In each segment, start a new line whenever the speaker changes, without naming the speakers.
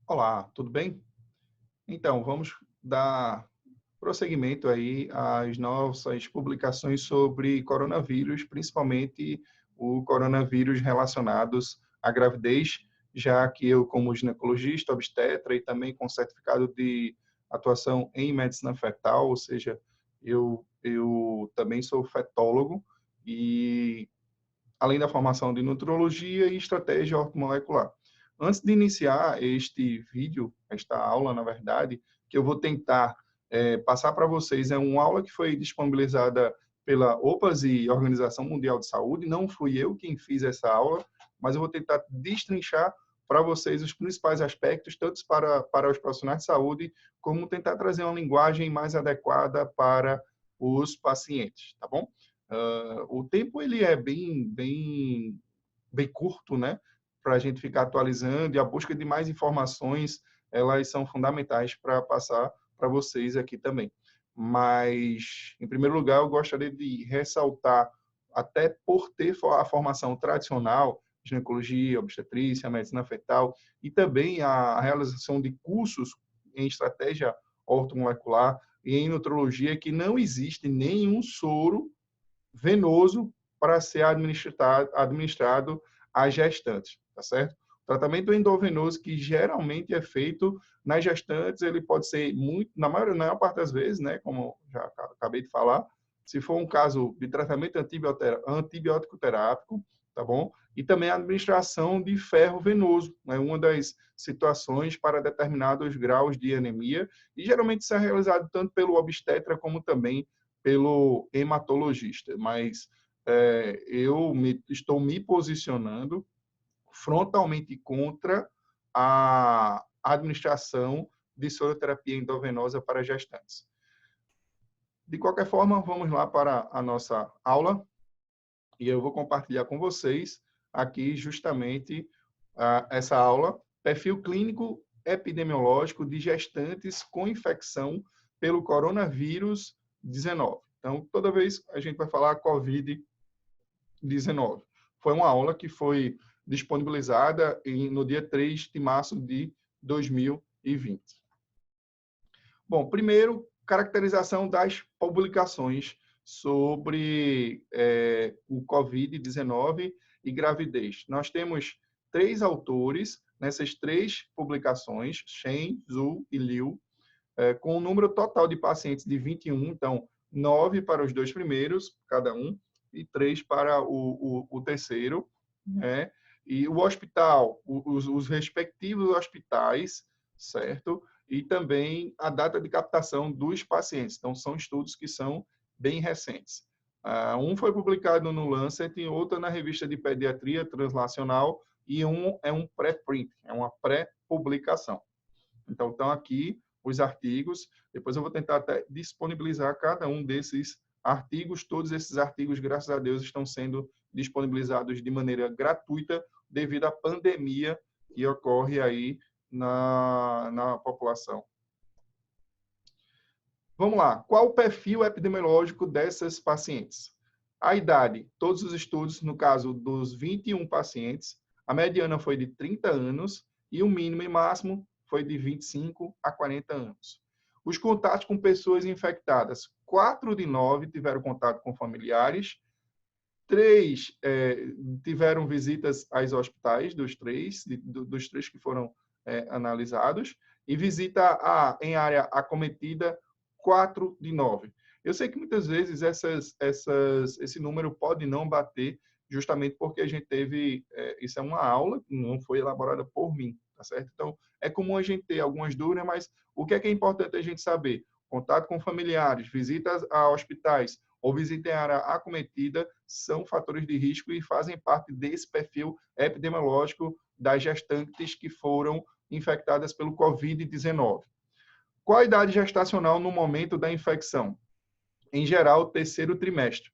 Olá, tudo bem? Então, vamos dar prosseguimento aí às nossas publicações sobre coronavírus, principalmente o coronavírus relacionados à gravidez, já que eu, como ginecologista, obstetra e também com certificado de atuação em medicina fetal, ou seja, eu também sou fetólogo e além da formação de nutrologia e estratégia ortomolecular. Antes de iniciar este vídeo, esta aula, na verdade, que eu vou tentar passar para vocês, é uma aula que foi disponibilizada pela OPAS e Organização Mundial de Saúde, não fui eu quem fiz essa aula, mas eu vou tentar destrinchar para vocês os principais aspectos, tanto para os profissionais de saúde, como tentar trazer uma linguagem mais adequada para os pacientes, tá bom? O tempo ele é bem curto, né? Para a gente ficar atualizando e a busca de mais informações, elas são fundamentais para passar para vocês aqui também. Mas, em primeiro lugar, eu gostaria de ressaltar, até por ter a formação tradicional, ginecologia, obstetrícia, medicina fetal, e também a realização de cursos em estratégia ortomolecular e em nutrologia, que não existe nenhum soro venoso para ser administrado às gestantes, tá certo? O tratamento endovenoso, que geralmente é feito nas gestantes, ele pode ser muito, na maior parte das vezes, né, como já acabei de falar, se for um caso de tratamento antibiótico terápico, tá bom? E também a administração de ferro venoso, é uma das situações para determinados graus de anemia, e geralmente isso é realizado tanto pelo obstetra como também pelo hematologista, mas estou me posicionando frontalmente contra a administração de soroterapia endovenosa para gestantes. De qualquer forma, vamos lá para a nossa aula e eu vou compartilhar com vocês aqui justamente essa aula, perfil clínico epidemiológico de gestantes com infecção pelo coronavírus 19. Então, toda vez a gente vai falar COVID-19. Foi uma aula que foi disponibilizada no dia 3 de março de 2020. Bom, primeiro, caracterização das publicações sobre o COVID-19 e gravidez. Nós temos 3 autores nessas 3 publicações, Shen, Zhu e Liu, com o número total de pacientes de 21, então 9 para os 2 primeiros, cada um, e 3 para o terceiro, né? E o hospital, os respectivos hospitais, certo? E também a data de captação dos pacientes. Então, são estudos que são bem recentes. Um foi publicado no Lancet, outro na revista de Pediatria Translacional, e um é um pré-print, é uma pré-publicação. Então, estão aqui os artigos. Depois eu vou tentar até disponibilizar cada um desses artigos. Todos esses artigos, graças a Deus, estão sendo disponibilizados de maneira gratuita devido à pandemia que ocorre aí na população. Vamos lá. Qual o perfil epidemiológico dessas pacientes? A idade, todos os estudos, no caso dos 21 pacientes, a mediana foi de 30 anos e o mínimo e máximo foi de 25 a 40 anos. Os contatos com pessoas infectadas, 4 de 9 tiveram contato com familiares, 3 tiveram visitas aos hospitais, dos 3 que foram analisados, e visita em área acometida, 4 de 9. Eu sei que muitas vezes esse número pode não bater, justamente porque a gente teve, isso é uma aula que não foi elaborada por mim, tá certo? Então, é comum a gente ter algumas dúvidas, mas o que é importante a gente saber? Contato com familiares, visitas a hospitais ou visita em área acometida são fatores de risco e fazem parte desse perfil epidemiológico das gestantes que foram infectadas pelo COVID-19. Qual a idade gestacional no momento da infecção? Em geral, terceiro trimestre,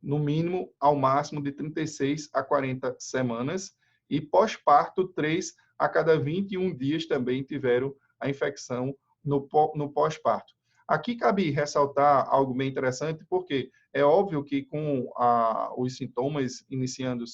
no mínimo ao máximo de 36 a 40 semanas, e pós-parto, 3 a cada 21 dias também tiveram a infecção no pós-parto. Aqui cabe ressaltar algo bem interessante, porque é óbvio que com os sintomas iniciando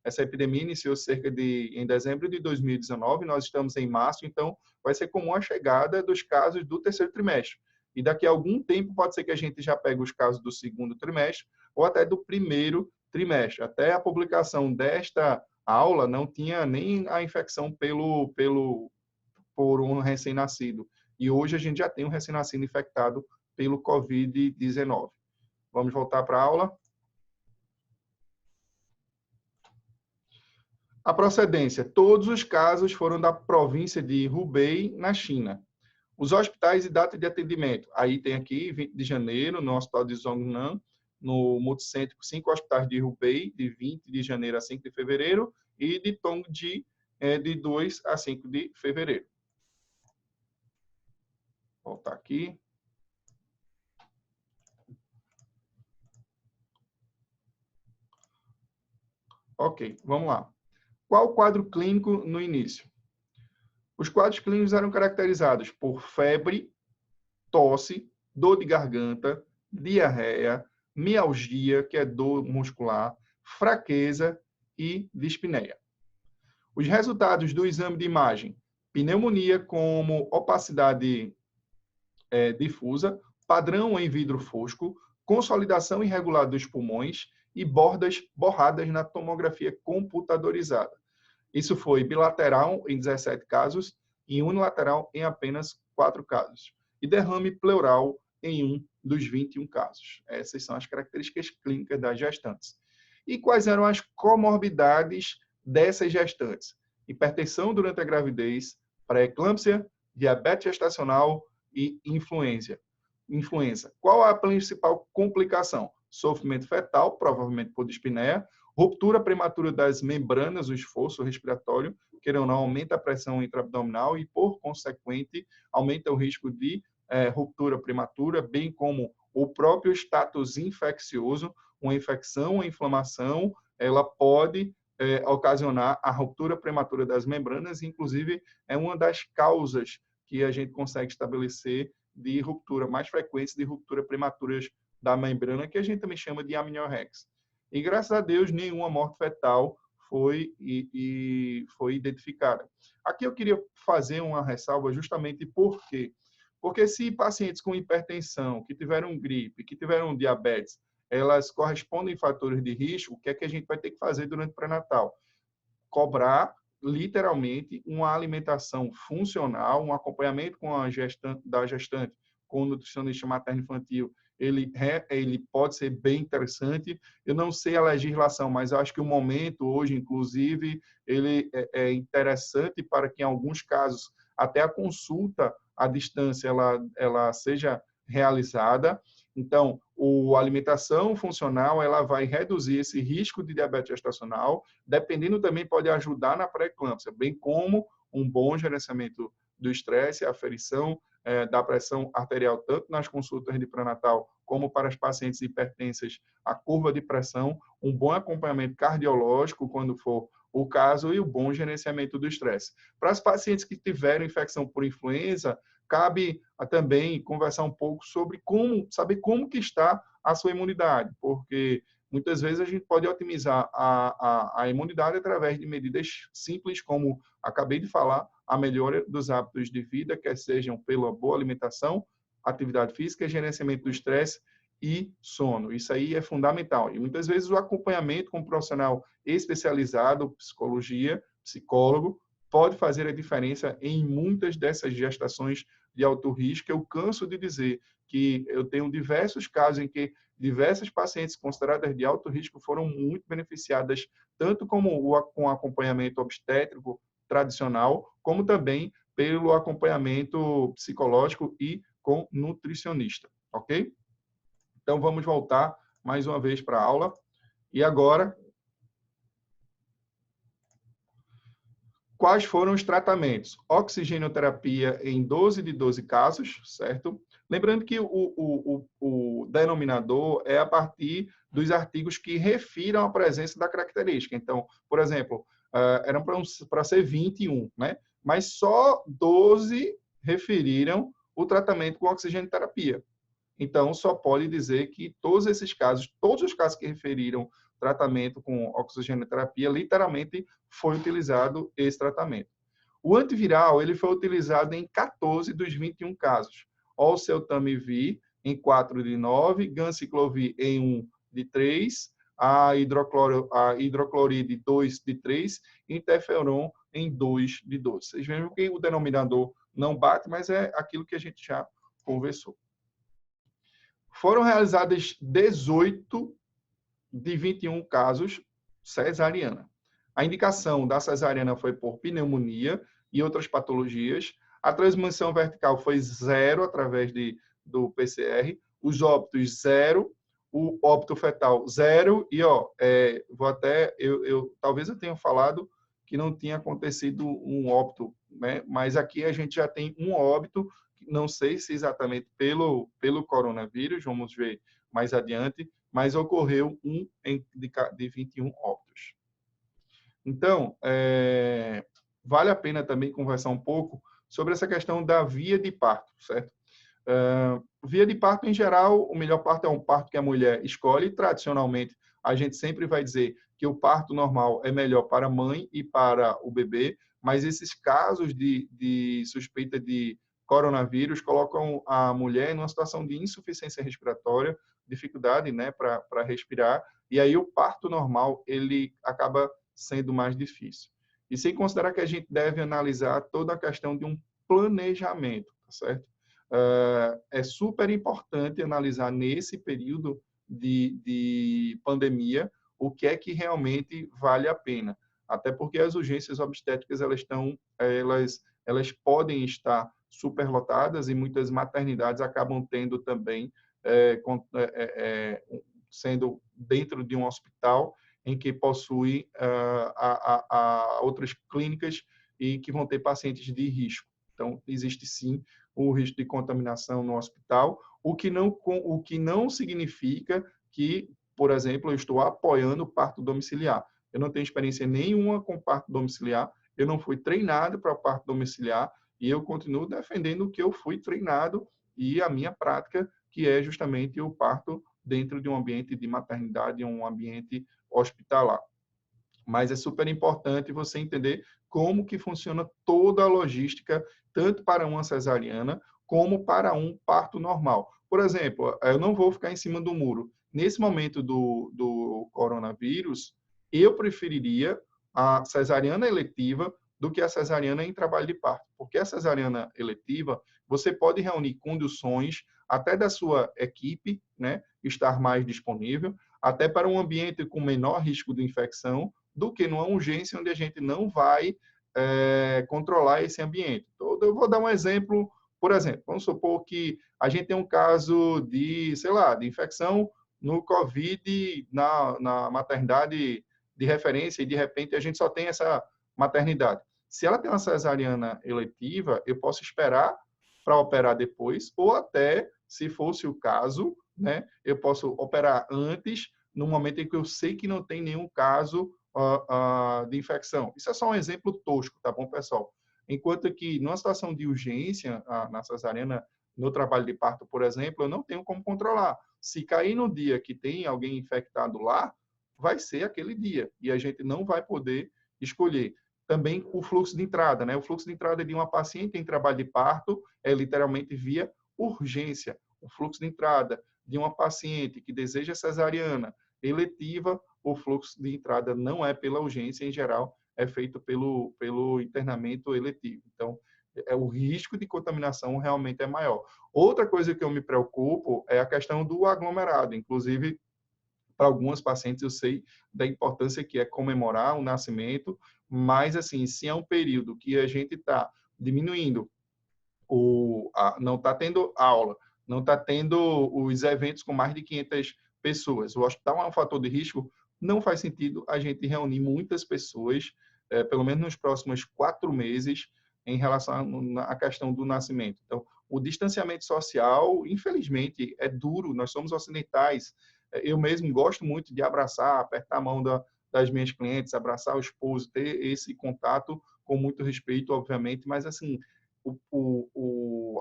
essa epidemia iniciou em dezembro de 2019, nós estamos em março, então vai ser comum a chegada dos casos do terceiro trimestre. E daqui a algum tempo pode ser que a gente já pegue os casos do segundo trimestre ou até do primeiro trimestre. Até a publicação desta aula não tinha nem a infecção por um recém-nascido. E hoje a gente já tem um recém-nascido infectado pelo Covid-19. Vamos voltar para a aula. A procedência. Todos os casos foram da província de Hubei, na China. Os hospitais e data de atendimento. Aí tem aqui, 20 de janeiro, no Hospital de Zhongnan, no Multicêntrico, 5 hospitais de Hubei, de 20 de janeiro a 5 de fevereiro, e de Tongji, de 2 a 5 de fevereiro. Vou voltar aqui. Ok, vamos lá. Qual o quadro clínico no início? Os quadros clínicos eram caracterizados por febre, tosse, dor de garganta, diarreia, mialgia, que é dor muscular, fraqueza e dispneia. Os resultados do exame de imagem: pneumonia como opacidade difusa, padrão em vidro fosco, consolidação irregular dos pulmões e bordas borradas na tomografia computadorizada. Isso foi bilateral em 17 casos e unilateral em apenas 4 casos. E derrame pleural em 1 dos 21 casos. Essas são as características clínicas das gestantes. E quais eram as comorbidades dessas gestantes? Hipertensão durante a gravidez, pré-eclâmpsia, diabetes gestacional e influenza. Qual a principal complicação? Sofrimento fetal, provavelmente por dispneia, ruptura prematura das membranas, o esforço respiratório, queira ou não, aumenta a pressão intraabdominal e, por consequente, aumenta o risco de ruptura prematura, bem como o próprio status infeccioso. Uma infecção, uma inflamação, ela pode ocasionar a ruptura prematura das membranas, inclusive é uma das causas que a gente consegue estabelecer de ruptura, mais frequentes de ruptura prematuras da membrana, que a gente também chama de amniorrex. E, graças a Deus, nenhuma morte fetal foi identificada. Aqui eu queria fazer uma ressalva justamente por quê? Porque se pacientes com hipertensão, que tiveram gripe, que tiveram diabetes, elas correspondem a fatores de risco, o que é que a gente vai ter que fazer durante o pré-natal? Cobrar, literalmente, uma alimentação funcional, um acompanhamento com da gestante, com o nutricionista materno-infantil, ele pode ser bem interessante. Eu não sei a legislação, mas eu acho que o momento hoje, inclusive, ele é interessante para que, em alguns casos, até a consulta à distância ela seja realizada. Então, a alimentação funcional ela vai reduzir esse risco de diabetes gestacional, dependendo também pode ajudar na pré-eclâmpsia, bem como um bom gerenciamento do estresse, a aferição da pressão arterial, tanto nas consultas de pré-natal como para as pacientes hipertensas, a curva de pressão, um bom acompanhamento cardiológico, quando for o caso, e o bom gerenciamento do estresse. Para as pacientes que tiveram infecção por influenza, cabe também conversar um pouco sobre saber como que está a sua imunidade, porque muitas vezes a gente pode otimizar a imunidade através de medidas simples, como acabei de falar, a melhora dos hábitos de vida, quer sejam pela boa alimentação, atividade física, gerenciamento do estresse e sono. Isso aí é fundamental. E muitas vezes o acompanhamento com um profissional especializado, psicologia, psicólogo, pode fazer a diferença em muitas dessas gestações de alto risco. Eu canso de dizer que eu tenho diversos casos em que diversas pacientes consideradas de alto risco foram muito beneficiadas, tanto com o acompanhamento obstétrico tradicional, como também pelo acompanhamento psicológico e com nutricionista, ok? Então, vamos voltar mais uma vez para a aula. E agora, quais foram os tratamentos? Oxigenoterapia em 12 de 12 casos, certo? Lembrando que o denominador é a partir dos artigos que refiram a presença da característica. Então, por exemplo, eram para ser 21, né? Mas só 12 referiram o tratamento com oxigenoterapia. Então, só pode dizer que todos os casos que referiram tratamento com oxigenoterapia, literalmente foi utilizado esse tratamento. O antiviral ele foi utilizado em 14 dos 21 casos. Oseltamivir em 4 de 9, ganciclovir em 1 de 3, a hidrocloride 2 de 3, interferon em 2 de 12. Vocês vejam que o denominador não bate, mas é aquilo que a gente já conversou. Foram realizadas 18 de 21 casos cesariana. A indicação da cesariana foi por pneumonia e outras patologias. A transmissão vertical foi 0 através do PCR. Os óbitos 0. O óbito fetal 0. E, talvez eu tenha falado que não tinha acontecido um óbito, né? Mas aqui a gente já tem um óbito, não sei se exatamente pelo coronavírus, vamos ver mais adiante, mas ocorreu um de 21 óbitos. Então, vale a pena também conversar um pouco sobre essa questão da via de parto, certo? Via de parto, em geral, o melhor parto é um parto que a mulher escolhe. Tradicionalmente, a gente sempre vai dizer que o parto normal é melhor para a mãe e para o bebê, mas esses casos de suspeita de coronavírus colocam a mulher numa situação de insuficiência respiratória, dificuldade, né, para respirar, e aí o parto normal ele acaba sendo mais difícil. E sem considerar que a gente deve analisar toda a questão de um planejamento, tá certo? É super importante analisar nesse período de pandemia o que é que realmente vale a pena. Até porque as urgências obstétricas elas podem estar superlotadas e muitas maternidades acabam tendo também sendo dentro de um hospital em que possui outras clínicas e que vão ter pacientes de risco. Então, existe sim o risco de contaminação no hospital, o que não significa que, por exemplo, eu estou apoiando o parto domiciliar. Eu não tenho experiência nenhuma com parto domiciliar, eu não fui treinado para parto domiciliar e eu continuo defendendo o que eu fui treinado e a minha prática, que é justamente o parto dentro de um ambiente de maternidade, um ambiente hospitalar. Mas é super importante você entender como que funciona toda a logística, tanto para uma cesariana como para um parto normal. Por exemplo, eu não vou ficar em cima do muro. Nesse momento do coronavírus, eu preferiria a cesariana eletiva do que a cesariana em trabalho de parto. Porque a cesariana eletiva, você pode reunir condições até da sua equipe, né, estar mais disponível, até para um ambiente com menor risco de infecção, do que numa urgência onde a gente não vai controlar esse ambiente. Então, eu vou dar um exemplo, por exemplo, vamos supor que a gente tem um caso de, sei lá, de infecção no COVID na maternidade de referência e, de repente, a gente só tem essa maternidade. Se ela tem uma cesariana eletiva, eu posso esperar para operar depois, ou até, se fosse o caso, né, eu posso operar antes, no momento em que eu sei que não tem nenhum caso de infecção. Isso é só um exemplo tosco, tá bom, pessoal? Enquanto que, numa situação de urgência, na cesariana, no trabalho de parto, por exemplo, eu não tenho como controlar. Se cair no dia que tem alguém infectado lá, vai ser aquele dia, e a gente não vai poder escolher. Também o fluxo de entrada, né? O fluxo de entrada de uma paciente em trabalho de parto é literalmente via urgência. O fluxo de entrada de uma paciente que deseja cesariana eletiva, o fluxo de entrada não é pela urgência, em geral, é feito pelo internamento eletivo. Então, o risco de contaminação realmente é maior. Outra coisa que eu me preocupo é a questão do aglomerado. Inclusive, para algumas pacientes, eu sei da importância que é comemorar o nascimento, mas, assim, se é um período que a gente está diminuindo, não está tendo aula, não está tendo os eventos com mais de 500 pessoas, o hospital é um fator de risco, não faz sentido a gente reunir muitas pessoas, pelo menos nos próximos 4 meses, em relação à questão do nascimento. Então, o distanciamento social, infelizmente, é duro, nós somos ocidentais. Eu mesmo gosto muito de abraçar, apertar a mão das minhas clientes, abraçar o esposo, ter esse contato com muito respeito, obviamente, mas, assim,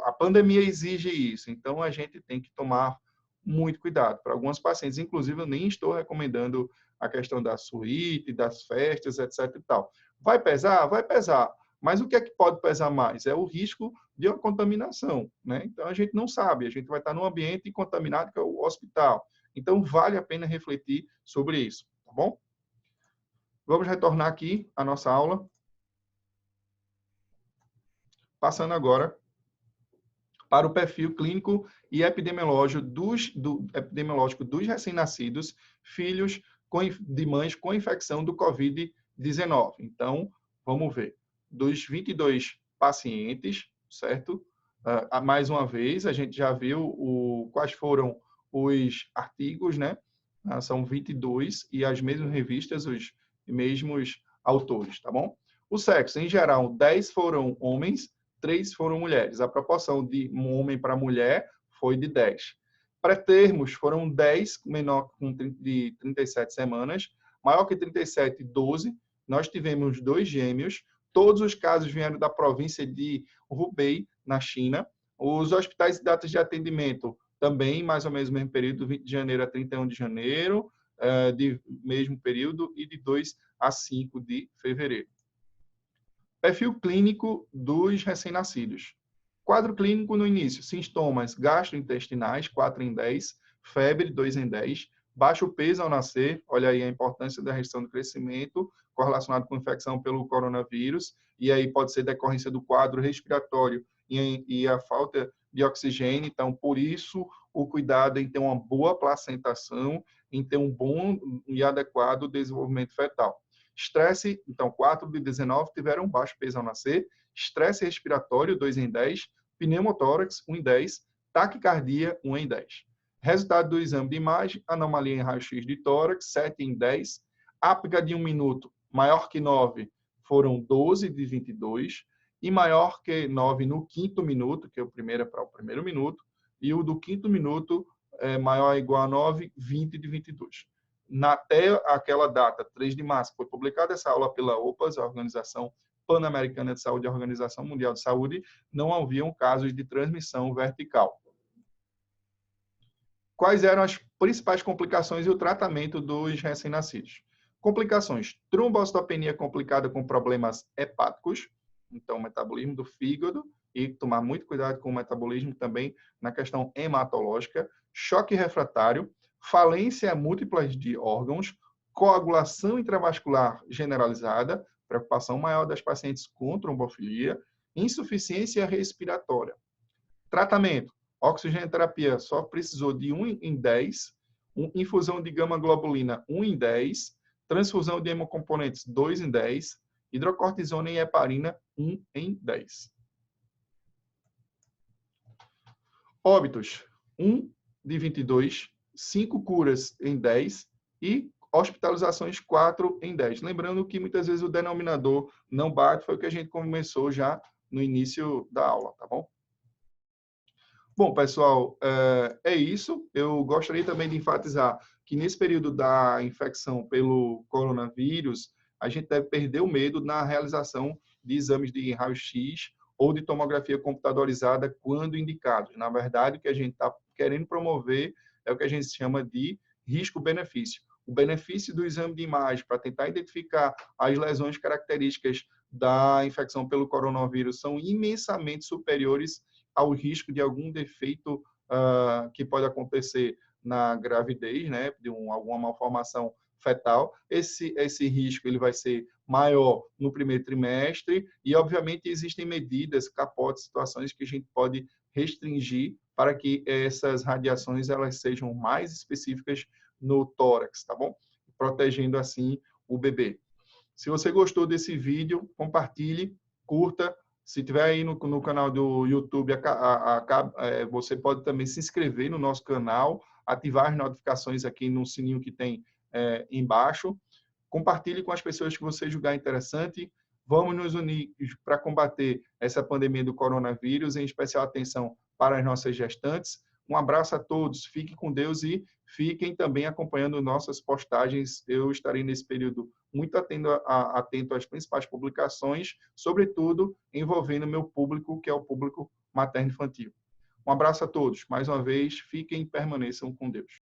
a pandemia exige isso, então a gente tem que tomar muito cuidado. Para algumas pacientes, inclusive, eu nem estou recomendando a questão da suíte, das festas, etc. e tal. Vai pesar? Vai pesar. Mas o que é que pode pesar mais? É o risco de uma contaminação, né? Então, a gente não sabe, a gente vai estar num ambiente contaminado, que é o hospital. Então, vale a pena refletir sobre isso, tá bom? Vamos retornar aqui à nossa aula. Passando agora para o perfil clínico e epidemiológico dos recém-nascidos, filhos de mães com infecção do Covid-19. Então, vamos ver. Dos 22 pacientes, certo? Mais uma vez, a gente já viu quais foram os artigos, né? São 22 e as mesmas revistas, os mesmos autores, tá bom? O sexo, em geral, 10 foram homens, 3 foram mulheres. A proporção de um homem para mulher foi de 10. Pré-termos foram 10, menor de 37 semanas, maior que 37, 12. Nós tivemos 2 gêmeos. Todos os casos vieram da província de Hubei, na China. Os hospitais e datas de atendimento também, mais ou menos no mesmo período, 20 de janeiro a 31 de janeiro, de mesmo período, e de 2 a 5 de fevereiro. Perfil clínico dos recém-nascidos. Quadro clínico no início, sintomas gastrointestinais, 4 em 10, febre, 2 em 10, baixo peso ao nascer, olha aí a importância da restrição do crescimento, correlacionado com infecção pelo coronavírus, e aí pode ser decorrência do quadro respiratório e a falta de oxigênio, então, por isso, o cuidado em ter uma boa placentação, em ter um bom e adequado desenvolvimento fetal. Estresse, então, 4 de 19 tiveram baixo peso ao nascer, estresse respiratório, 2 em 10, pneumotórax, 1 em 10, taquicardia, 1 em 10. Resultado do exame de imagem, anomalia em raio-x de tórax, 7 em 10, apga de 1 minuto, maior que 9, foram 12 de 22, e maior que 9 no quinto minuto, que é o primeiro para o primeiro minuto, e o do quinto minuto, maior ou igual a 9, 20 de 22. Até aquela data, 3 de março, foi publicada essa aula pela OPAS, a Organização Pan-Americana de Saúde e a Organização Mundial de Saúde, não haviam casos de transmissão vertical. Quais eram as principais complicações e o tratamento dos recém-nascidos? Complicações: trombocitopenia complicada com problemas hepáticos, então metabolismo do fígado, e tomar muito cuidado com o metabolismo também na questão hematológica, choque refratário, falência múltipla de órgãos, coagulação intravascular generalizada, preocupação maior das pacientes com trombofilia, insuficiência respiratória. Tratamento: oxigenoterapia só precisou de 1 em 10, infusão de gama-globulina 1 em 10, transfusão de hemocomponentes 2 em 10, hidrocortisona e heparina 1 em 10. Óbitos: 1 de 22, 5 curas em 10 e hospitalizações 4 em 10. Lembrando que muitas vezes o denominador não bate, foi o que a gente começou já no início da aula, tá bom? Bom, pessoal, é isso. Eu gostaria também de enfatizar que nesse período da infecção pelo coronavírus, a gente deve perder o medo na realização de exames de raio-x ou de tomografia computadorizada quando indicados. Na verdade, o que a gente está querendo promover é o que a gente chama de risco-benefício. O benefício do exame de imagem para tentar identificar as lesões características da infecção pelo coronavírus são imensamente superiores ao risco de algum defeito que pode acontecer na gravidez, né, de alguma malformação fetal. Esse risco ele vai ser maior no primeiro trimestre e, obviamente, existem medidas, capotes, situações que a gente pode restringir para que essas radiações elas sejam mais específicas no tórax, tá bom? Protegendo, assim, o bebê. Se você gostou desse vídeo, compartilhe, curta. Se tiver aí no canal do YouTube, você pode também se inscrever no nosso canal, ativar as notificações aqui no sininho que tem embaixo. Compartilhe com as pessoas que você julgar interessante. Vamos nos unir para combater essa pandemia do coronavírus, em especial atenção para as nossas gestantes. Um abraço a todos, fiquem com Deus e fiquem também acompanhando nossas postagens. Eu estarei nesse período muito atento às principais publicações, sobretudo envolvendo meu público, que é o público materno-infantil. Um abraço a todos. Mais uma vez, fiquem e permaneçam com Deus.